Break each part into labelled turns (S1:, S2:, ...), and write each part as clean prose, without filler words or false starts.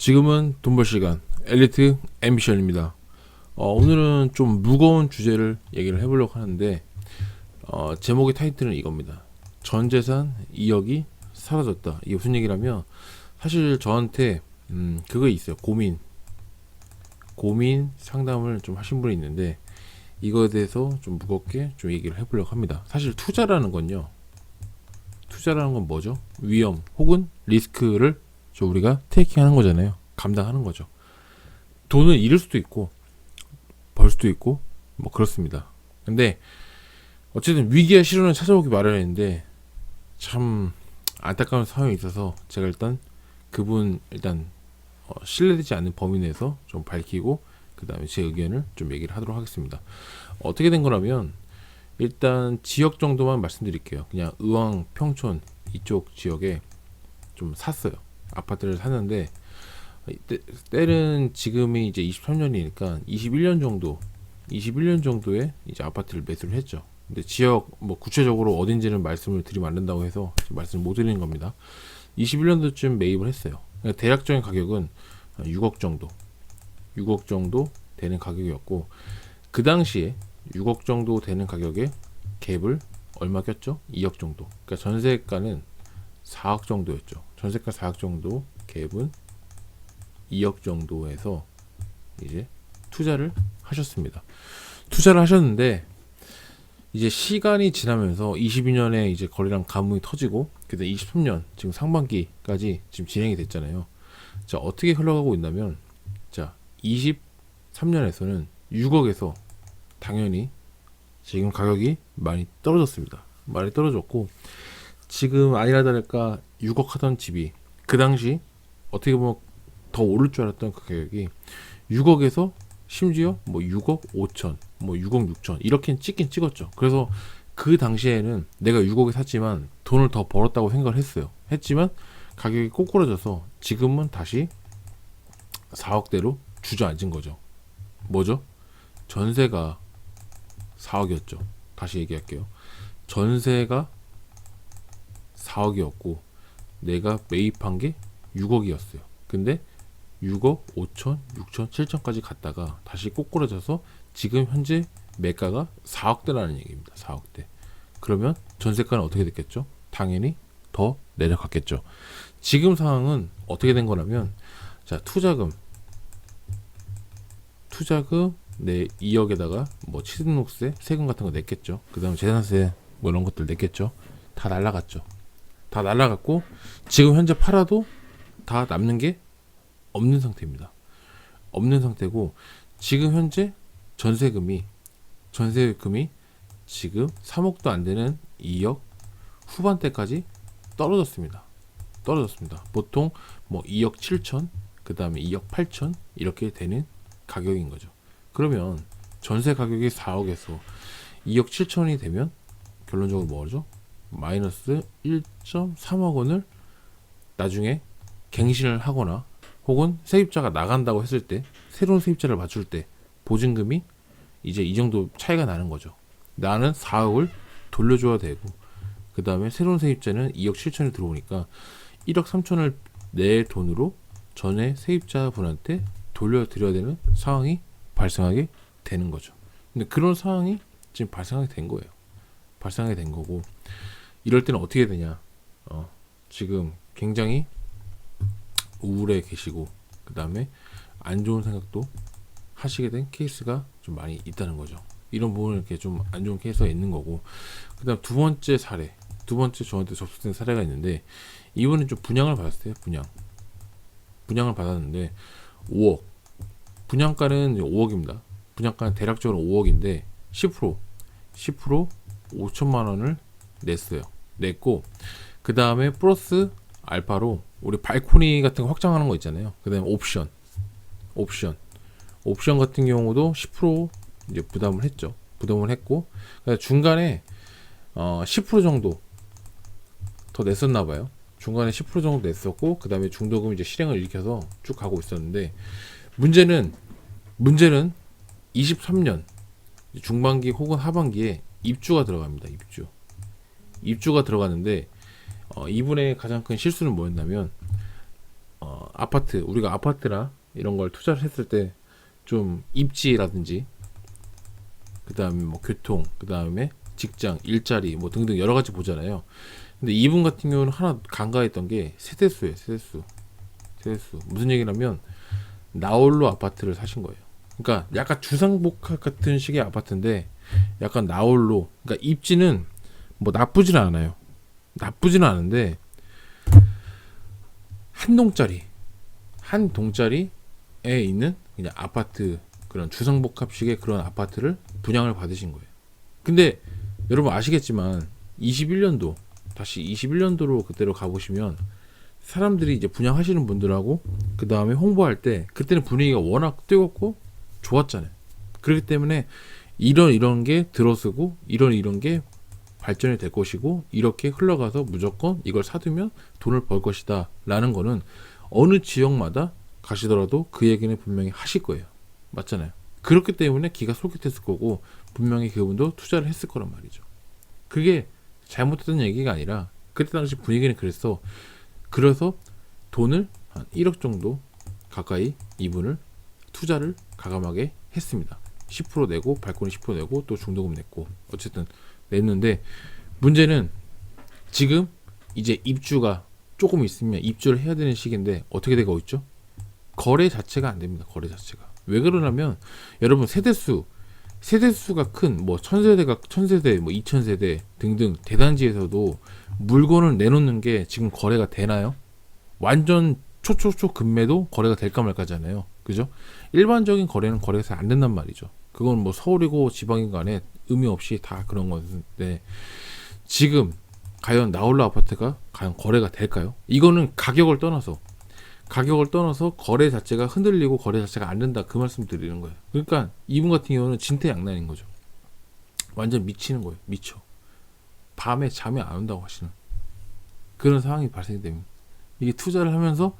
S1: 지금은 돈 벌 시간 엘리트 앰비션입니다. 오늘은 좀 무거운 주제를 얘기를 해보려고 하는데 제목의 타이틀은 이겁니다. 전 재산 2억이 사라졌다. 이게 무슨 얘기라면 사실 저한테 그거 있어요. 고민 상담을 좀 하신 분이 있는데 이거에 대해서 좀 무겁게 좀 얘기를 해보려고 합니다. 사실 투자라는 건요. 투자라는 건 뭐죠? 위험 혹은 리스크를 우리가 테이킹하는 거잖아요. 감당하는 거죠. 돈을 잃을 수도 있고 벌 수도 있고 뭐 그렇습니다. 근데 어쨌든 위기와 시련은 찾아오기 마련인데 참 안타까운 상황이 있어서 제가 그분 신뢰되지 않는 범위 내에서 좀 밝히고 그 다음에 제 의견을 좀 얘기를 하도록 하겠습니다. 어떻게 된 거라면 일단 지역 정도만 말씀드릴게요. 그냥 의왕, 평촌 이쪽 지역에 좀 샀어요. 아파트를 샀는데 때는 지금이 이제 23년이니까 21년 정도에 이제 아파트를 매수를 했죠. 근데 지역 뭐 구체적으로 어딘지는 말씀을 드리면 안 된다고 해서 말씀을 못 드리는 겁니다. 21년도쯤 매입을 했어요. 그러니까 대략적인 가격은 6억 정도 되는 가격이었고 그 당시에 6억 정도 되는 가격에 갭을 얼마 꼈죠? 2억 정도. 그러니까 전세가는 4억 정도였죠. 전세가 4억 정도, 갭은 2억 정도에서 이제 투자를 하셨습니다. 투자를 하셨는데 이제 시간이 지나면서 22년에 이제 거래량 가뭄이 터지고 그다음 23년 지금 상반기까지 지금 진행이 됐잖아요. 자, 어떻게 흘러가고 있냐면 자, 23년에서는 6억에서 당연히 지금 가격이 많이 떨어졌습니다. 많이 떨어졌고 지금 아니라 다를까 6억 하던 집이 그 당시 어떻게 보면 더 오를 줄 알았던 그 가격이 6억에서 심지어 뭐 6억 5천, 뭐 6억 6천 이렇게 찍긴 찍었죠. 그래서 그 당시에는 내가 6억에 샀지만 돈을 더 벌었다고 생각을 했지만 가격이 꼬꾸라져서 지금은 다시 4억대로 주저앉은 거죠. 뭐죠? 전세가 4억이었죠. 다시 얘기할게요. 전세가 4억이었고 내가 매입한 게 6억이었어요. 근데 6억 5천, 6천, 7천까지 갔다가 다시 꼬꾸라져서 지금 현재 매가가 4억대라는 얘기입니다. 4억대. 그러면 전세가는 어떻게 됐겠죠? 당연히 더 내려갔겠죠. 지금 상황은 어떻게 된 거냐면 자, 투자금 내 2억에다가 뭐 취등록세, 세금 같은 거 냈겠죠. 그 다음에 재산세 뭐 이런 것들 냈겠죠. 다 날라갔죠. 다 날라갔고 지금 현재 팔아도 다 남는 게 없는 상태입니다. 없는 상태고 지금 현재 전세금이 지금 3억도 안 되는 2억 후반대까지 떨어졌습니다. 보통 뭐 2억 7천, 그 다음에 2억 8천 이렇게 되는 가격인 거죠. 그러면 전세 가격이 4억에서 2억 7천이 되면 결론적으로 뭐죠? 마이너스 1.3억 원을 나중에 갱신을 하거나 혹은 세입자가 나간다고 했을 때 새로운 세입자를 맞출 때 보증금이 이제 이 정도 차이가 나는 거죠. 나는 4억을 돌려줘야 되고 그 다음에 새로운 세입자는 2억 7천이 들어오니까 1억 3천을 내 돈으로 전에 세입자 분한테 돌려드려야 되는 상황이 발생하게 되는 거죠. 근데 그런 상황이 지금 발생하게 된 거예요. 발생하게 된 거고 이럴 때는 어떻게 되냐? 지금 굉장히 우울해 계시고 그 다음에 안 좋은 생각도 하시게 된 케이스가 좀 많이 있다는 거죠. 이런 부분은 이렇게 좀 안 좋은 케이스가 있는 거고 그 다음 두 번째 저한테 접수된 사례가 있는데 이분은 좀 분양을 받았어요. 분양을 받았는데 5억 분양가는 5억입니다. 분양가는 대략적으로 5억인데 10% 5천만 원을 냈고 그 다음에 플러스 알파로 우리 발코니 같은 거 확장하는 거 있잖아요. 그 다음에 옵션 같은 경우도 10% 이제 부담을 했고 중간에 10% 정도 더 냈었나 봐요. 중간에 10% 정도 냈었고 그 다음에 중도금 이제 실행을 일으켜서 쭉 가고 있었는데 문제는 23년 중반기 혹은 하반기에 입주가 들어갑니다. 입주가 들어가는데 이분의 가장 큰 실수는 뭐였냐면 아파트, 우리가 아파트나 이런 걸 투자를 했을 때 좀 입지라든지 그 다음에 뭐 교통, 그 다음에 직장, 일자리 뭐 등등 여러 가지 보잖아요. 근데 이분 같은 경우는 하나 간과했던 게 세대수예요. 세대수. 무슨 얘기냐면 나홀로 아파트를 사신 거예요. 그러니까 약간 주상복합 같은 식의 아파트인데 약간 나홀로, 그러니까 입지는 뭐 나쁘지는 않아요. 나쁘지는 않은데 한 동짜리에 있는 그냥 아파트, 그런 주상복합식의 그런 아파트를 분양을 받으신 거예요. 근데 여러분 아시겠지만 21년도 다시 21년도로 그때로 가보시면 사람들이 이제 분양하시는 분들하고 그 다음에 홍보할 때 그때는 분위기가 워낙 뜨겁고 좋았잖아요. 그렇기 때문에 이런 게 들어서고 이런 게 발전이 될 것이고 이렇게 흘러가서 무조건 이걸 사두면 돈을 벌 것이다 라는 거는 어느 지역마다 가시더라도 그 얘기는 분명히 하실 거예요. 맞잖아요. 그렇기 때문에 기가 솔깃했을 거고 분명히 그분도 투자를 했을 거란 말이죠. 그게 잘못했던 얘기가 아니라 그때 당시 분위기는 그랬어. 그래서 돈을 한 1억 정도 가까이 이분을 투자를 가감하게 했습니다. 10% 내고 발코니 10% 내고 또 중도금 냈고 어쨌든 냈는데, 문제는 지금 이제 입주가 조금 있으면 입주를 해야 되는 시기인데 어떻게 되고 있죠? 거래 자체가 안 됩니다. 거래 자체가. 왜 그러냐면 여러분 세대수가 큰 뭐 1000세대 뭐 2000세대 등등 대단지에서도 물건을 내놓는 게 지금 거래가 되나요? 완전 초초초 급매도 거래가 될까 말까잖아요. 그죠? 일반적인 거래는 거래가 안 된단 말이죠. 그건 뭐 서울이고 지방인 간에 의미 없이 다 그런 건데, 지금 과연 나홀로 아파트가 과연 거래가 될까요? 이거는 가격을 떠나서 거래 자체가 흔들리고 거래 자체가 안 된다, 그 말씀 드리는 거예요. 그러니까 이분 같은 경우는 진퇴양난인 거죠. 완전 미치는 거예요. 미쳐. 밤에 잠이 안 온다고 하시는 그런 상황이 발생이 됩니다. 이게 투자를 하면서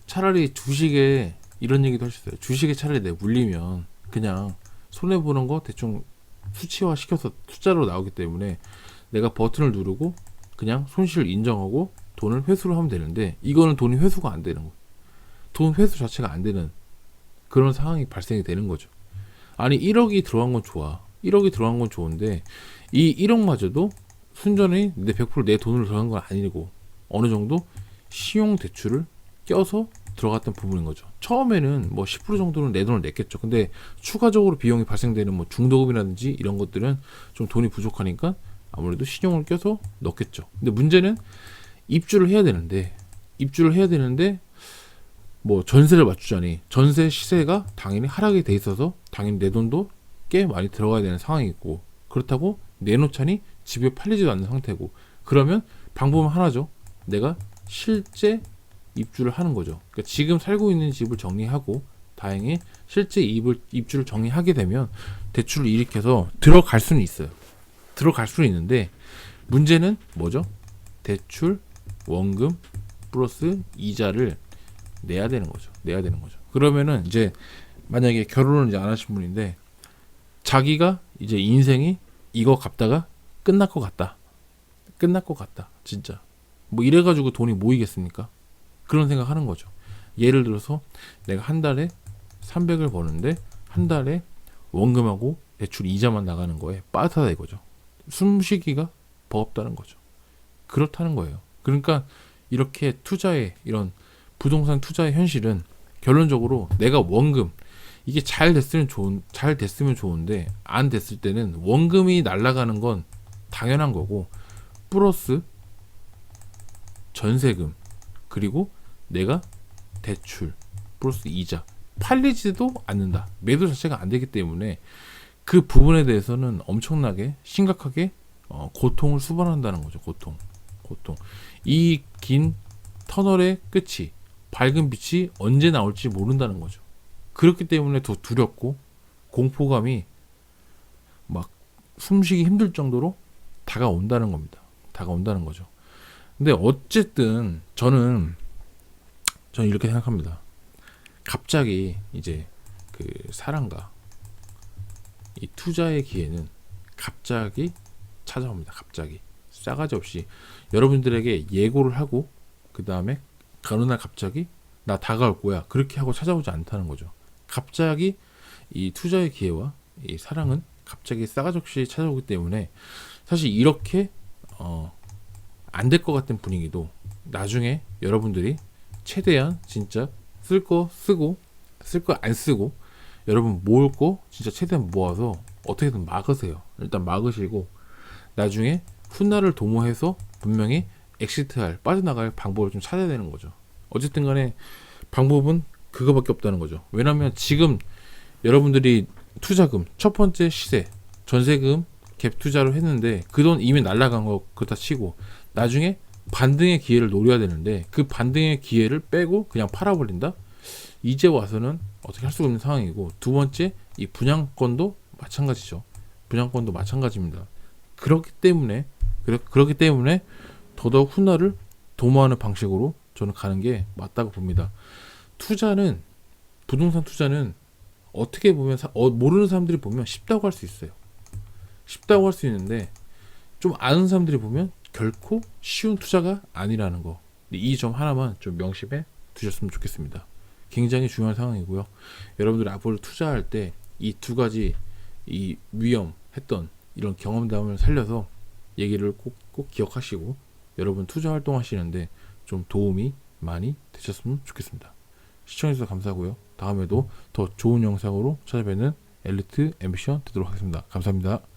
S1: 차라리 주식에 이런 얘기도 하셨어요. 주식에 차라리 내 물리면 그냥 손해보는 거 대충 수치화 시켜서 투자로 나오기 때문에 내가 버튼을 누르고 그냥 손실을 인정하고 돈을 회수를 하면 되는데, 이거는 돈이 회수가 안 되는 거예요. 돈 회수 자체가 안 되는 그런 상황이 발생이 되는 거죠. 아니 1억이 들어간 건 좋아. 1억이 들어간 건 좋은데 이 1억마저도 순전히 내 100% 내 돈으로 들어간 건 아니고 어느 정도 신용 대출을 껴서 들어갔던 부분인 거죠. 처음에는 뭐 10% 정도는 내 돈을 냈겠죠. 근데 추가적으로 비용이 발생되는 뭐 중도금이라든지 이런 것들은 좀 돈이 부족하니까 아무래도 신용을 껴서 넣겠죠. 근데 문제는 입주를 해야 되는데 뭐 전세를 맞추자니 전세 시세가 당연히 하락이 돼 있어서 당연히 내 돈도 꽤 많이 들어가야 되는 상황이고, 그렇다고 내놓자니 집이 팔리지도 않는 상태고, 그러면 방법은 하나죠. 내가 실제 입주를 하는 거죠. 그러니까 지금 살고 있는 집을 정리하고 다행히 실제 입주를 정리하게 되면 대출을 일으켜서 들어갈 수는 있어요. 들어갈 수는 있는데 문제는 뭐죠? 대출, 원금 플러스 이자를 내야 되는 거죠. 그러면은 이제 만약에 결혼을 이제 안 하신 분인데 자기가 이제 인생이 이거 갚다가 끝날 것 같다. 진짜. 뭐 이래가지고 돈이 모이겠습니까? 그런 생각하는 거죠. 예를 들어서 내가 한 달에 300을 버는데 한 달에 원금하고 대출 이자만 나가는 거에 빠듯하다 이거죠. 숨쉬기가 버겁다는 거죠. 그렇다는 거예요. 그러니까 이렇게 투자의 이런 부동산 투자의 현실은 결론적으로 내가 원금 이게 잘 됐으면 좋은데 안 됐을 때는 원금이 날아가는 건 당연한 거고 플러스 전세금 그리고 내가 대출 플러스 이자 팔리지도 않는다. 매도 자체가 안 되기 때문에 그 부분에 대해서는 엄청나게 심각하게 고통을 수반한다는 거죠. 고통. 이 긴 터널의 끝이 밝은 빛이 언제 나올지 모른다는 거죠. 그렇기 때문에 더 두렵고 공포감이 막 숨쉬기 힘들 정도로 다가온다는 겁니다. 다가온다는 거죠. 근데 어쨌든 저는 이렇게 생각합니다. 갑자기 이제 그 사랑과 이 투자의 기회는 갑자기 찾아옵니다. 갑자기 싸가지 없이 여러분들에게 예고를 하고 그 다음에 어느 날 갑자기 나 다가올 거야. 그렇게 하고 찾아오지 않다는 거죠. 갑자기 이 투자의 기회와 이 사랑은 갑자기 싸가지 없이 찾아오기 때문에 사실 이렇게 안 될 것 같은 분위기도 나중에 여러분들이 최대한 진짜 쓸 거 쓰고 쓸 거 안 쓰고 여러분 모을 거 진짜 최대한 모아서 어떻게든 막으세요. 일단 막으시고 나중에 훗날을 도모해서 분명히 엑시트할 빠져나갈 방법을 좀 찾아야 되는 거죠. 어쨌든 간에 방법은 그거밖에 없다는 거죠. 왜냐면 지금 여러분들이 투자금 첫 번째 시세 전세금 갭 투자를 했는데 그 돈 이미 날라간 거 그렇다 치고 나중에 반등의 기회를 노려야 되는데 그 반등의 기회를 빼고 그냥 팔아버린다? 이제 와서는 어떻게 할 수가 없는 상황이고, 두 번째 이 분양권도 마찬가지죠. 분양권도 마찬가지입니다. 그렇기 때문에 더더욱 훗날을 도모하는 방식으로 저는 가는 게 맞다고 봅니다. 투자는 부동산 투자는 어떻게 보면 모르는 사람들이 보면 쉽다고 할 수 있어요. 쉽다고 할 수 있는데 좀 아는 사람들이 보면 결코 쉬운 투자가 아니라는 거, 이 점 하나만 좀 명심해 두셨으면 좋겠습니다. 굉장히 중요한 상황이고요. 여러분들이 앞으로 투자할 때 이 두 가지 이 위험했던 이런 경험담을 살려서 얘기를 꼭 기억하시고 여러분 투자 활동하시는데 좀 도움이 많이 되셨으면 좋겠습니다. 시청해주셔서 감사하고요. 다음에도 더 좋은 영상으로 찾아뵙는 엘리트 앰비션 되도록 하겠습니다. 감사합니다.